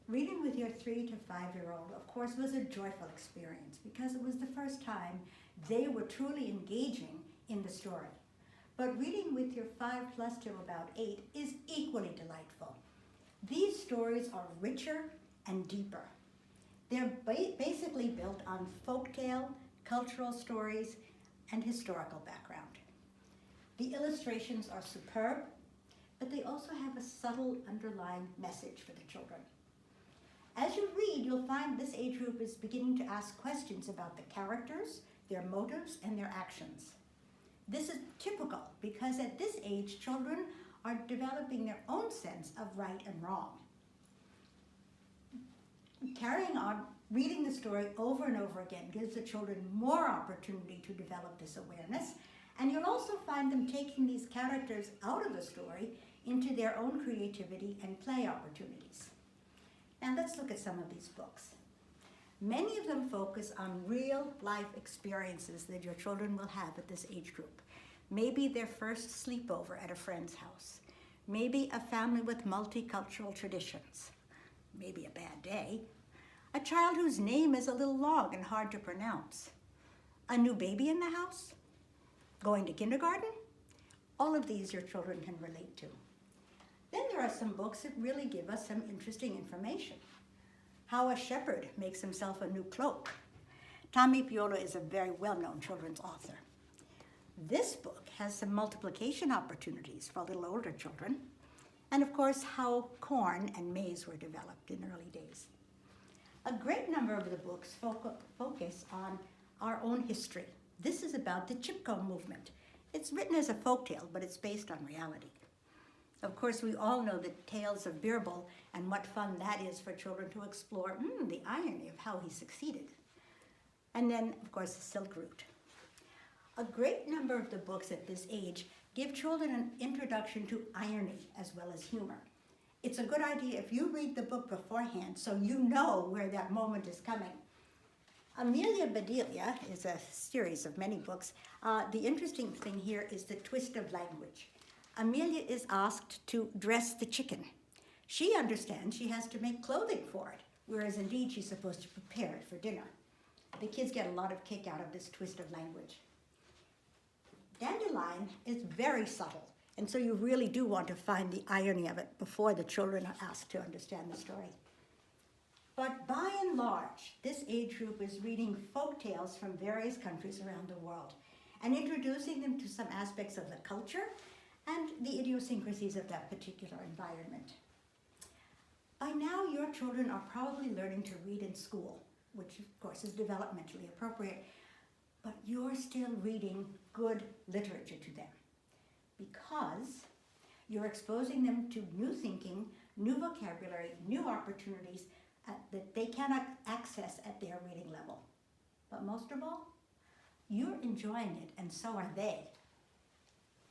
Reading with your 3 to 5-year-old, of course, was a joyful experience because it was the first time they were truly engaging in the story. But reading with your 5+ to about 8 is equally delightful. These stories are richer and deeper. They're basically built on folktale, cultural stories, and historical background. The illustrations are superb, but they also have a subtle underlying message for the children. As you read, you'll find this age group is beginning to ask questions about the characters, their motives, and their actions. This is typical because at this age, children are developing their own sense of right and wrong. Carrying on, reading the story over and over again gives the children more opportunity to develop this awareness, and you'll also find them taking these characters out of the story into their own creativity and play opportunities. Now let's look at some of these books. Many of them focus on real life experiences that your children will have at this age group. Maybe their first sleepover at a friend's house. Maybe a family with multicultural traditions. Maybe a bad day. A child whose name is a little long and hard to pronounce. A new baby in the house. Going to kindergarten. All of these your children can relate to. Then there are some books that really give us some interesting information. How a shepherd makes himself a new cloak. Tommy Piolo is a very well-known children's author. This book has some multiplication opportunities for little older children, and of course how corn and maize were developed in early days. A great number of the books focus on our own history. This is about the Chipko movement. It's written as a folktale, but it's based on reality. Of course, we all know the tales of Birbal and what fun that is for children to explore the irony of how he succeeded. And then, of course, the Silk Route. A great number of the books at this age give children an introduction to irony as well as humor. It's a good idea if you read the book beforehand so you know where that moment is coming. Amelia Bedelia is a series of many books. The interesting thing here is the twist of language. Amelia is asked to dress the chicken. She understands she has to make clothing for it, whereas indeed she's supposed to prepare it for dinner. The kids get a lot of kick out of this twist of language. Dandelion is very subtle, and so you really do want to find the irony of it before the children are asked to understand the story. But by and large, this age group is reading folk tales from various countries around the world and introducing them to some aspects of the culture and the idiosyncrasies of that particular environment. By now, your children are probably learning to read in school, which of course is developmentally appropriate, but you're still reading good literature to them because you're exposing them to new thinking, new vocabulary, new opportunities that they cannot access at their reading level. But most of all, you're enjoying it, and so are they.